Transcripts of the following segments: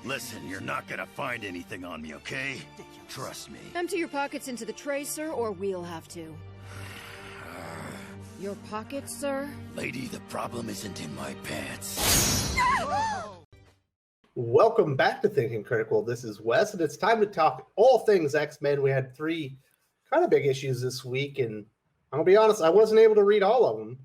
Listen, you're not gonna find anything on me, okay? Trust me. Empty your pockets into the tray, sir, or we'll have to. Your pockets, sir? Lady, the problem isn't in my pants. Welcome back to Thinking Critical. This is Wes, and it's time to talk all things X-Men. We had 3 kind of big issues this week, and I'm going to be honest, I wasn't able to read all of them.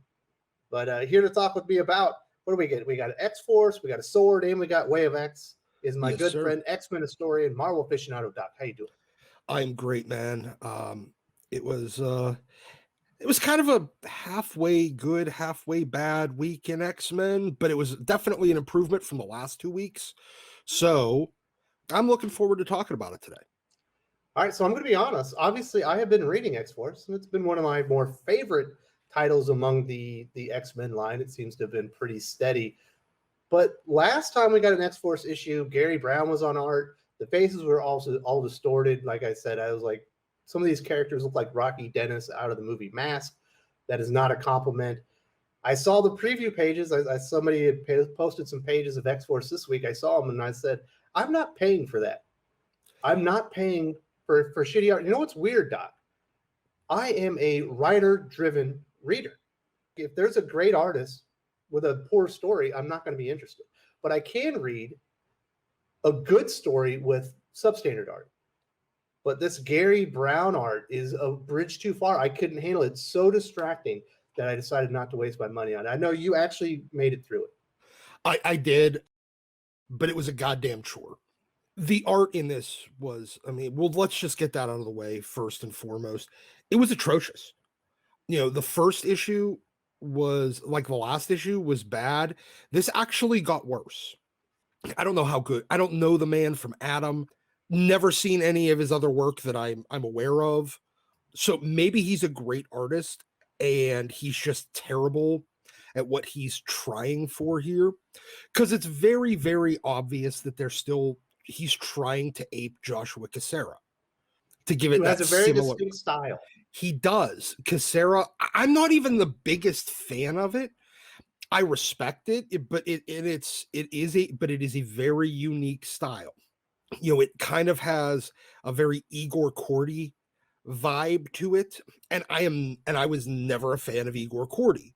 But here to talk with me about, what do we get? We got X-Force, we got a Sword, and we got Way of X. Is my good friend, X-Men historian, Marvel aficionado, Doc. How you doing? I'm great, man. It was kind of a halfway good, halfway bad week in X-Men, but it was definitely an improvement from the last 2 weeks. So I'm looking forward to talking about it today. All right, so I'm going to be honest. Obviously, I have been reading X-Force, and it's been one of my more favorite titles among the X-Men line. It seems to have been pretty steady. But last time we got an X-Force issue, Gary Brown was on art. The faces were also all distorted. Like I said, I was like, some of these characters look like Rocky Dennis out of the movie Mask. That is not a compliment. I saw the preview pages. Somebody had posted some pages of X-Force this week. I saw them, and I said, I'm not paying for that. I'm not paying for shitty art. You know what's weird, Doc? I am a writer-driven reader. If there's a great artist with a poor story, I'm not going to be interested. But I can read a good story with substandard art. But this Gary Brown art is a bridge too far. I couldn't handle it. It's so distracting that I decided not to waste my money on it. I know you actually made it through it. I did, but it was a goddamn chore. The art in this was, let's just get that out of the way first and foremost. It was atrocious. The first issue was, like the last issue, was bad. This actually got worse. I don't know how good. I don't know the man from Adam. Never seen any of his other work that I'm aware of. So maybe he's a great artist and he's just terrible at what he's trying for here. Because it's very, very obvious that he's trying to ape Joshua Cassara. To give it that has a very similar distinct style. He does. Cassara, I'm not even the biggest fan of it. I respect it, but it is a very unique style. It kind of has a very Igor Kordy vibe to it, and I was never a fan of Igor Kordy.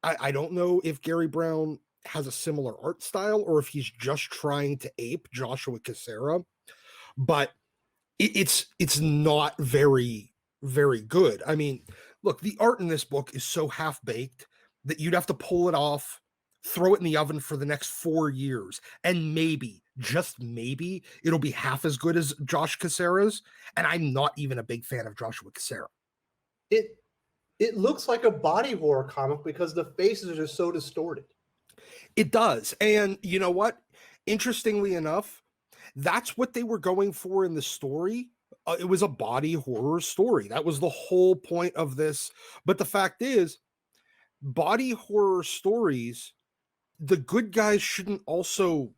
I don't know if Gary Brown has a similar art style or if he's just trying to ape Joshua Cassara, but it's not very, very good. Look, the art in this book is so half-baked that you'd have to pull it off, throw it in the oven for the next 4 years, and maybe, just maybe, it'll be half as good as Josh Cassara's, and I'm not even a big fan of Joshua Cassara. It looks like a body horror comic because the faces are just so distorted. It does, and you know what? Interestingly enough, that's what they were going for in the story. It was a body horror story. That was the whole point of this. But the fact is, body horror stories, the good guys shouldn't also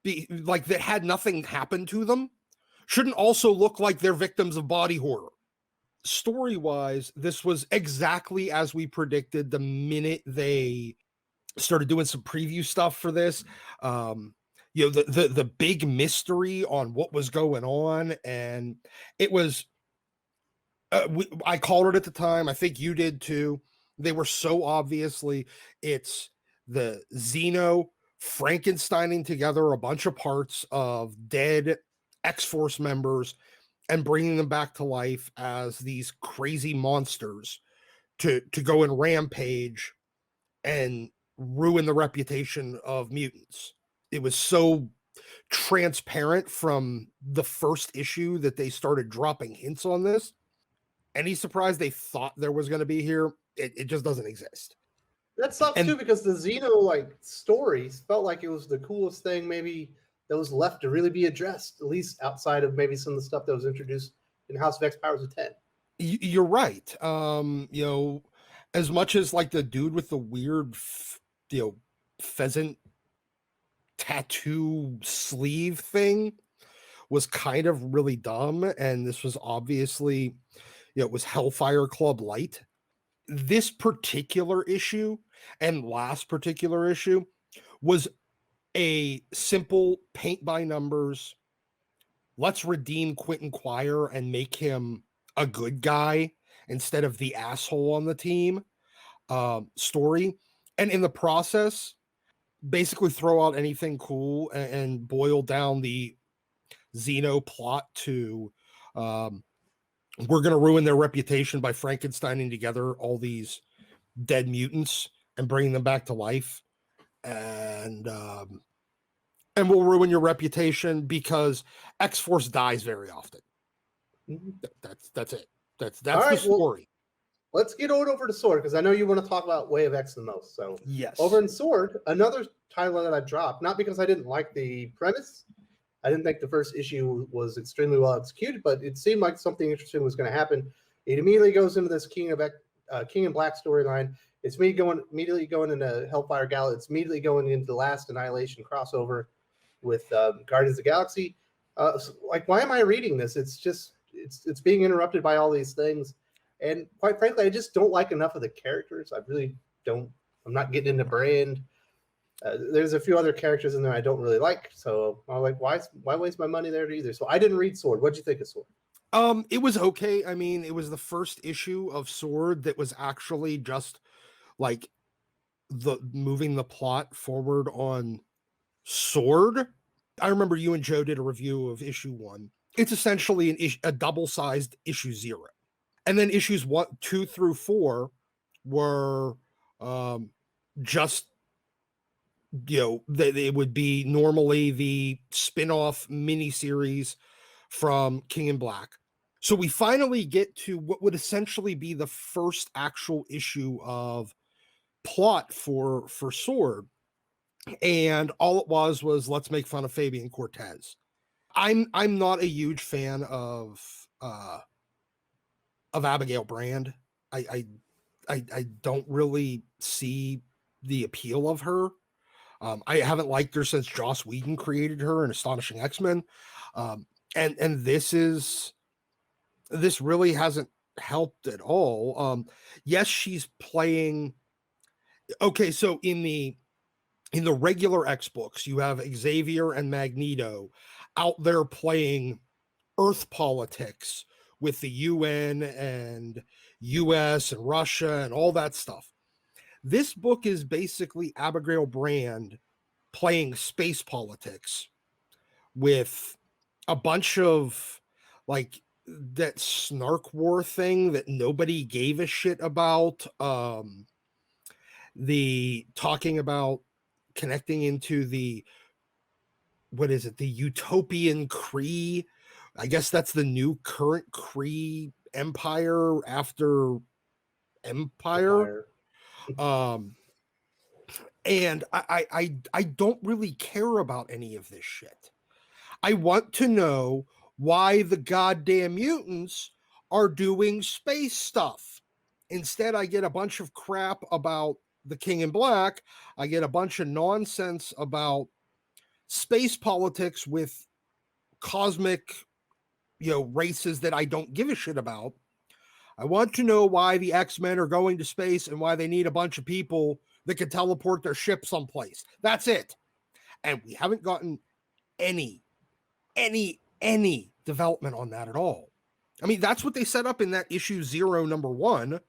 be like that had nothing happen to them, shouldn't also look like they're victims of body horror. Story-wise, this was exactly as we predicted the minute they started doing some preview stuff for this. The big mystery on what was going on, and it was I called it at the time. I think you did too. They were so obviously, it's the Xeno Frankensteining together a bunch of parts of dead X-Force members and bringing them back to life as these crazy monsters to go and rampage and ruin the reputation of mutants. It was so transparent from the first issue that they started dropping hints on this. Any surprise they thought there was going to be here, it just doesn't exist. That sucks too, because the Xeno stories felt like it was the coolest thing maybe that was left to really be addressed, at least outside of maybe some of the stuff that was introduced in House of X Powers of 10. You're right. As much as like the dude with the weird, pheasant tattoo sleeve thing was kind of really dumb, and this was obviously, it was Hellfire Club light. This particular issue and last particular issue was a simple paint by numbers, let's redeem Quentin Quire and make him a good guy instead of the asshole on the team story. And in the process, basically throw out anything cool and boil down the Xeno plot to we're going to ruin their reputation by Frankensteining together all these dead mutants and bringing them back to life. And we'll ruin your reputation because X-Force dies very often. That's it. That's the story. Let's get over to Sword, because I know you want to talk about Way of X the most. So yes, over in Sword, another title that I dropped, not because I didn't like the premise. I didn't think the first issue was extremely well executed, but it seemed like something interesting was going to happen. It immediately goes into this King and Black storyline. It's immediately going into Hellfire Gala. It's immediately going into the Last Annihilation crossover with Guardians of the Galaxy. Like, why am I reading this? It's just it's being interrupted by all these things, and quite frankly, I just don't like enough of the characters. I really don't. I'm not getting into Brand. There's a few other characters in there I don't really like, so I'm like, why waste my money there either? So I didn't read Sword. What'd you think of Sword? It was okay. I mean, it was the first issue of Sword that was actually just like the moving the plot forward on Sword. I remember you and Joe did a review of issue 1. It's essentially a double-sized issue 0, and then issues 1, 2 through 4 were just, you know, they would be normally the spin-off miniseries from King in Black. So we finally get to what would essentially be the first actual issue of plot for Sword. And all it was let's make fun of Fabian Cortez. I'm not a huge fan of Abigail Brand. I don't really see the appeal of her. I haven't liked her since Joss Whedon created her in Astonishing X-Men. And this really hasn't helped at all. Yes, she's playing. Okay, so in the regular X books, you have Xavier and Magneto out there playing Earth politics with the UN and US and Russia and all that stuff. This book is basically Abigail Brand playing space politics with a bunch of like that snark war thing that nobody gave a shit about. The talking about connecting into the, what is it? The utopian Kree. I guess that's the new current Kree empire after Empire. And I don't really care about any of this shit. I want to know why the goddamn mutants are doing space stuff. Instead, I get a bunch of crap about the King in Black. I get a bunch of nonsense about space politics with cosmic, races that I don't give a shit about. I want to know why the X-Men are going to space and why they need a bunch of people that can teleport their ship someplace. That's it. And we haven't gotten any development on that at all. I mean, that's what they set up in that issue 0, number 1.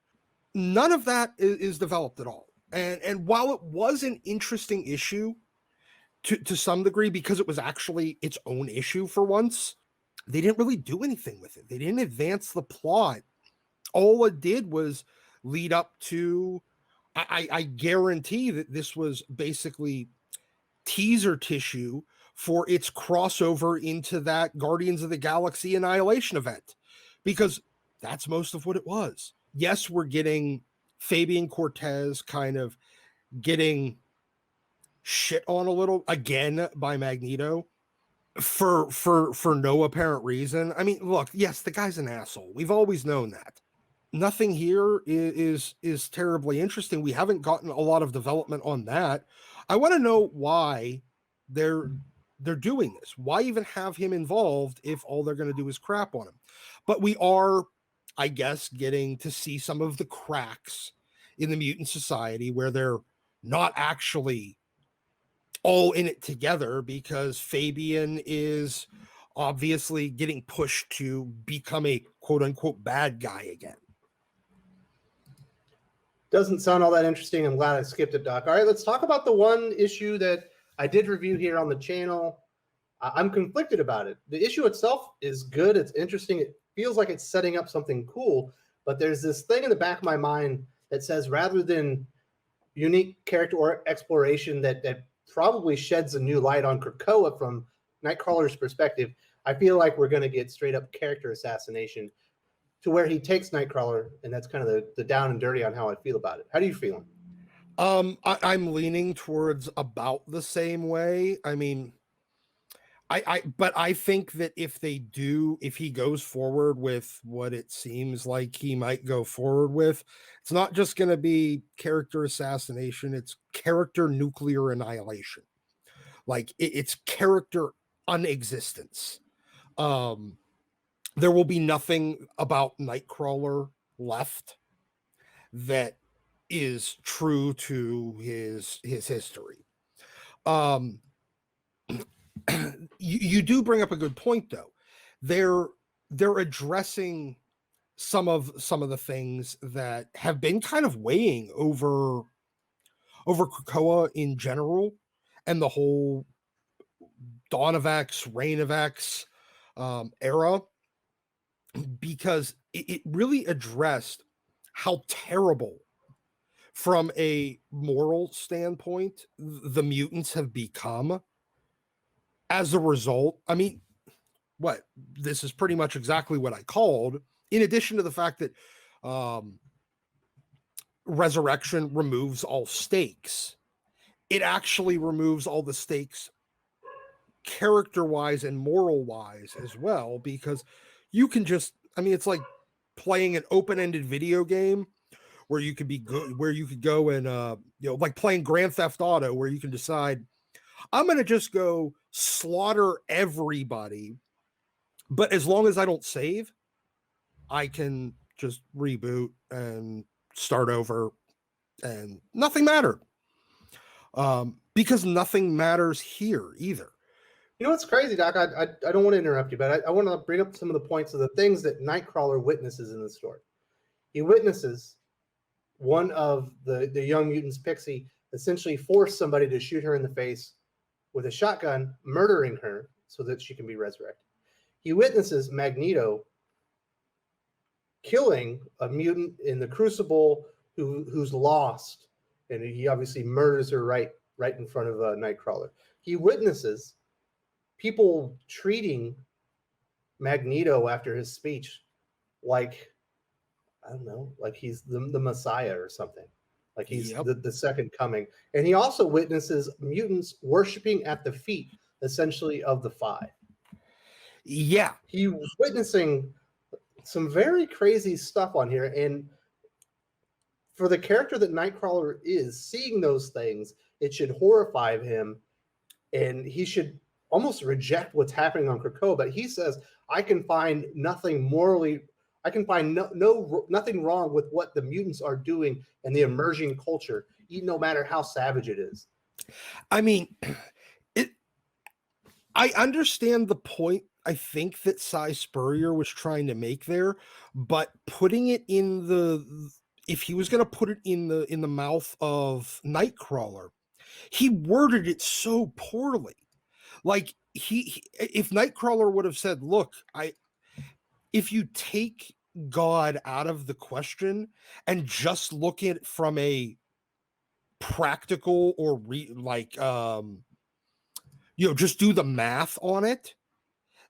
None of that is developed at all. And while it was an interesting issue to some degree, because it was actually its own issue for once, they didn't really do anything with it. They didn't advance the plot. All it did was lead up to, I guarantee that this was basically teaser tissue for its crossover into that Guardians of the Galaxy Annihilation event, because that's most of what it was. Yes, we're getting Fabian Cortez kind of getting shit on a little again by Magneto for no apparent reason. I mean, look, yes, the guy's an asshole. We've always known that. Nothing here is terribly interesting. We haven't gotten a lot of development on that. I want to know why they're doing this. Why even have him involved if all they're going to do is crap on him? But we are, I guess, getting to see some of the cracks in the mutant society where they're not actually all in it together because Fabian is obviously getting pushed to become a quote unquote bad guy again. Doesn't sound all that interesting. I'm glad I skipped it, Doc. All right, let's talk about the one issue that I did review here on the channel. I'm conflicted about it. The issue itself is good. It's interesting. It feels like it's setting up something cool, but there's this thing in the back of my mind that says rather than unique character or exploration that probably sheds a new light on Krakoa from Nightcrawler's perspective, I feel like we're going to get straight up character assassination to where he takes Nightcrawler, and that's kind of the down and dirty on how I feel about it. How do you feel? I'm leaning towards about the same way. I mean, but I think that if he goes forward with what it seems like he might go forward with, it's not just going to be character assassination, it's character nuclear annihilation. Like it's character unexistence. There will be nothing about Nightcrawler left that is true to his history. You do bring up a good point, though. They're addressing some of the things that have been kind of weighing over Krakoa in general, and the whole Dawn of X, Reign of X era, because it really addressed how terrible, from a moral standpoint, the mutants have become. As a result, I mean, this is pretty much exactly what I called, in addition to the fact that Resurrection removes all stakes. It actually removes all the stakes character-wise and moral-wise as well, because you can just, I mean, it's like playing an open-ended video game where you could be good, where you could go and, like playing Grand Theft Auto, where you can decide, I'm going to just go slaughter everybody, but as long as I don't save, I can just reboot and start over and nothing mattered. Because nothing matters here either. You know what's crazy, Doc? I don't want to interrupt you, but I want to bring up some of the points of the things that Nightcrawler witnesses in the story. He witnesses one of the young mutants, Pixie, essentially force somebody to shoot her in the face with a shotgun, murdering her so that she can be resurrected. He witnesses Magneto killing a mutant in the Crucible who's lost, and he obviously murders her right in front of Nightcrawler. He witnesses people treating Magneto after his speech like, I don't know, like he's the Messiah or something. Like he's the second coming. And he also witnesses mutants worshiping at the feet, essentially, of the Five. Yeah. He was witnessing some very crazy stuff on here. And for the character that Nightcrawler is, seeing those things, it should horrify him. And he should almost reject what's happening on Krakoa. But he says, I can find nothing morally... I can find nothing wrong with what the mutants are doing in the emerging culture, even no matter how savage it is. I mean, I understand the point I think that Cy Spurrier was trying to make there, but putting it if he was going to put it in the mouth of Nightcrawler, he worded it so poorly. Like if Nightcrawler would have said, "Look, if you take God out of the question and just look at it from a practical or just do the math on it,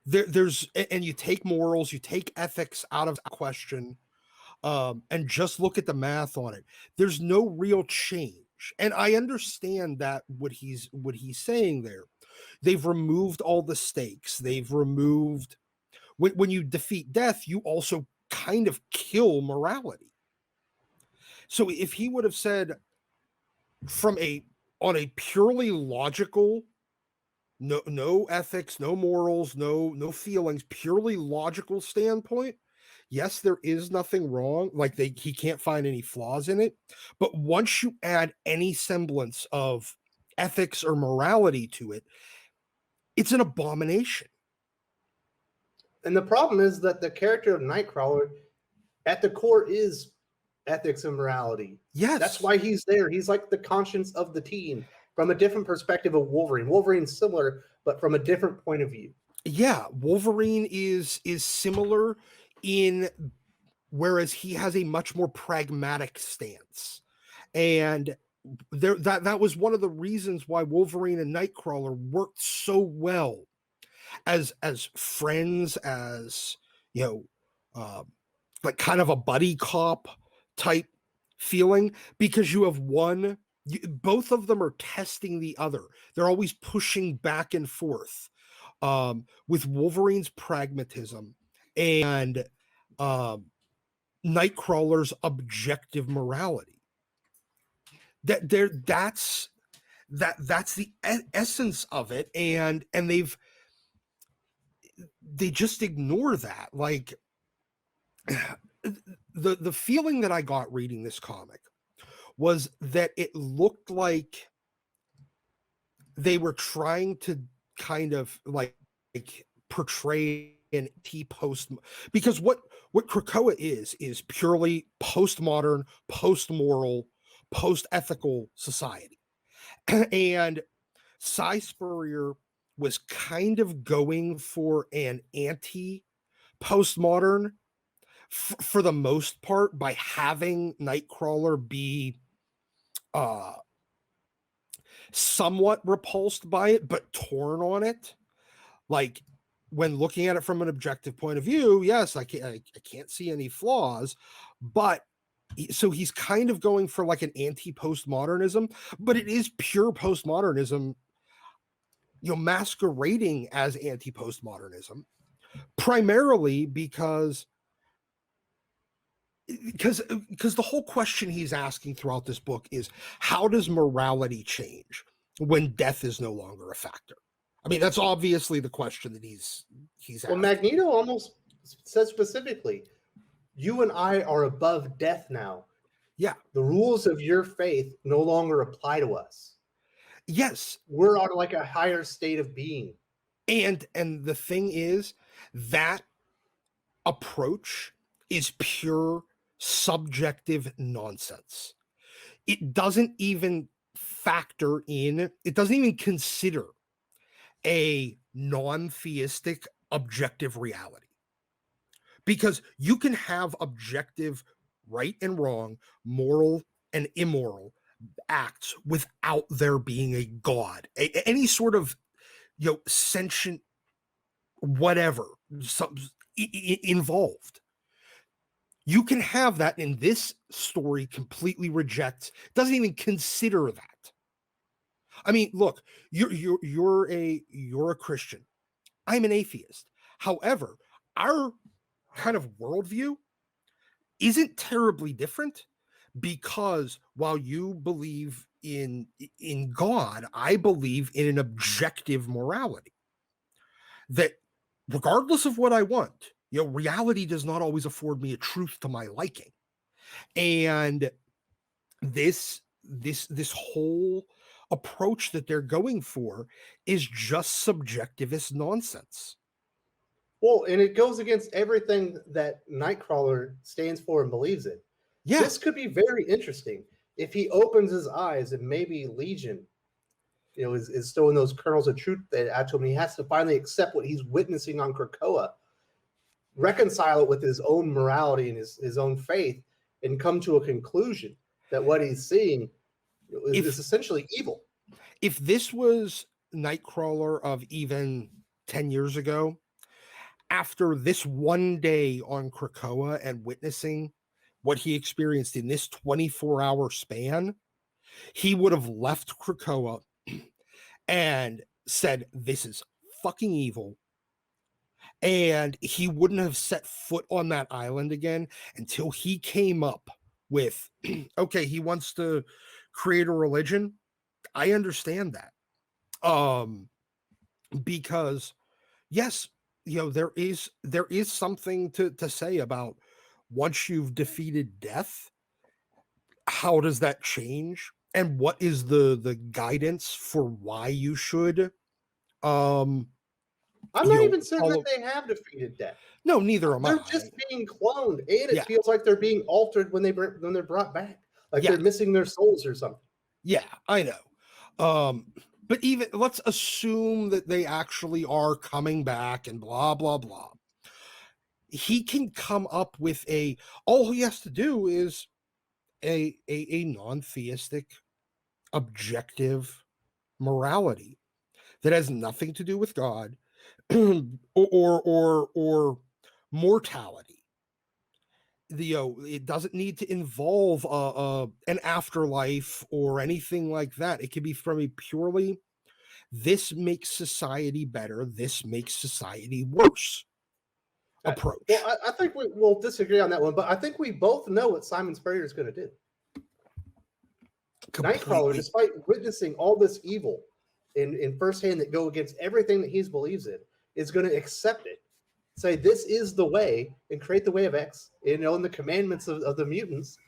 and you take morals, you take ethics out of the question, and just look at the math on it, there's no real change." And I understand that what he's saying there. They've removed all the stakes. They've removed, when you defeat death, you also kind of kill morality. So if he would have said, on a purely logical, no ethics, no morals, no feelings, purely logical standpoint, yes, there is nothing wrong. Like he can't find any flaws in it. But once you add any semblance of ethics or morality to it, it's an abomination. And the problem is that the character of Nightcrawler at the core is ethics and morality. Yes. That's why he's there. He's like the conscience of the team from a different perspective of Wolverine. Wolverine's similar, but from a different point of view. Yeah, Wolverine is similar in whereas he has a much more pragmatic stance. And that was one of the reasons why Wolverine and Nightcrawler worked so well as friends, as like kind of a buddy cop type feeling, because you have both of them are testing the other. They're always pushing back and forth, with Wolverine's pragmatism and Nightcrawler's objective morality. That's the essence of it, and they just ignore that. Like, the feeling that I got reading this comic was that it looked like they were trying to kind of like portray an post, because what Krakoa is purely postmodern, post-moral, post-ethical society. And Cy Spurrier was kind of going for an anti-postmodern for the most part, by having Nightcrawler be somewhat repulsed by it, but torn on it. Like, when looking at it from an objective point of view, yes, I can't see any flaws, but so he's kind of going for like an anti-postmodernism, but it is pure postmodernism, masquerading as anti-postmodernism, primarily because the whole question he's asking throughout this book is, how does morality change when death is no longer a factor? I mean, that's obviously the question that he's asking. Well, Magneto almost says specifically, you and I are above death now. Yeah. The rules of your faith no longer apply to us. Yes. We're on like a higher state of being. And the thing is, that approach is pure subjective nonsense. It doesn't even factor in, it doesn't even consider a non-theistic objective reality. Because you can have objective right and wrong, moral and immoral acts without there being a god, any sort of sentient whatever involved. You can have that, and this story completely rejects, doesn't even consider that. I mean, look, you're a Christian. I'm an atheist. However, our kind of worldview isn't terribly different, because while you believe in God, I believe in an objective morality that, regardless of what I want, reality does not always afford me a truth to my liking. And this whole approach that they're going for is just subjectivist nonsense. Well, and it goes against everything that Nightcrawler stands for and believes in. Yeah. This could be very interesting if he opens his eyes and maybe Legion, is still in those kernels of truth that add to him. He has to finally accept what he's witnessing on Krakoa, reconcile it with his own morality and his own faith, and come to a conclusion that what he's seeing is essentially evil. If this was Nightcrawler of even 10 years ago, after this one day on Krakoa and witnessing what he experienced in this 24-hour span, he would have left Krakoa and said, this is fucking evil. And he wouldn't have set foot on that island again until he came up with, okay, he wants to create a religion. I understand that. Because yes, there is something to say about, once you've defeated death, how does that change and what is the guidance for why you should I'm you not know even certain follow. that they have defeated death. No, neither am They're I. just being cloned, and it Yeah. feels like they're being altered when they're brought back, like Yeah. they're missing their souls or something. Yeah, I know. But even let's assume that they actually are coming back and blah blah blah. He can come up with all he has to do is a non-theistic objective morality that has nothing to do with God or mortality. It doesn't need to involve an afterlife or anything like that. It can be from a purely this makes society better, this makes society worse approach. Well, I think we'll disagree on that one, but I think we both know what Simon Spurrier is going to do. Nightcrawler, despite witnessing all this evil in firsthand that go against everything that he believes in, is going to accept it, say this is the way, and create the way of X, and the commandments of the mutants,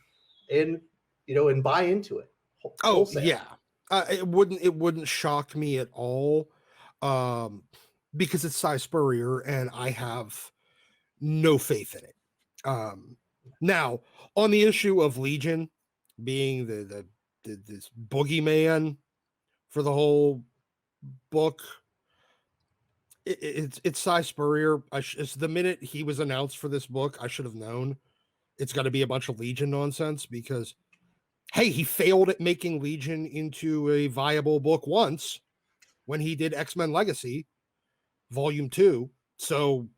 and and buy into it. Wholesale. Yeah, it wouldn't shock me at all, because it's Cy Spurrier, and I have no faith in it. Now, on the issue of Legion being this boogeyman for the whole book, it's Cy Spurrier. It's the minute he was announced for this book, I should have known it's got to be a bunch of Legion nonsense, because hey, he failed at making Legion into a viable book once when he did X-Men Legacy Volume 2. So,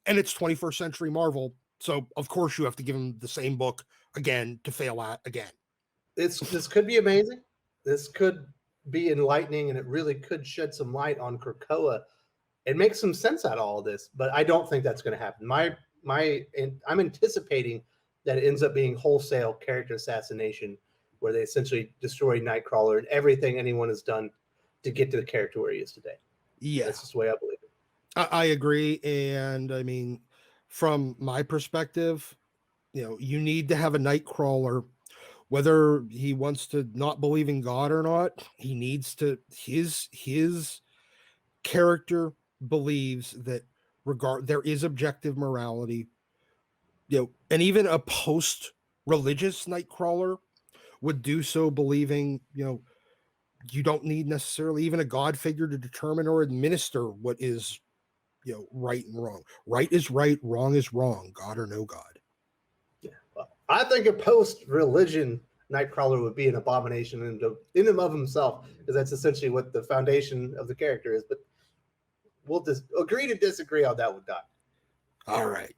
and it's 21st Century Marvel, so of course you have to give him the same book again to fail at again. This could be amazing. This could be enlightening, and it really could shed some light on Krakoa and make some sense out of all this. But I don't think that's going to happen. I'm anticipating that it ends up being wholesale character assassination, where they essentially destroy Nightcrawler and everything anyone has done to get to the character where he is today. Yeah, that's just the way I believe it. I agree, and I mean, from my perspective, you need to have a Nightcrawler. Whether he wants to not believe in God or not, he needs to. His character believes that there is objective morality, and even a post-religious Nightcrawler would do so believing, you don't need necessarily even a God figure to determine or administer what is, right and wrong. Right is right, wrong is wrong, God or no God. Yeah, well, I think a post-religion Nightcrawler would be an abomination in and of himself, because that's essentially what the foundation of the character is. But we'll just agree to disagree on that one, Doc. All right.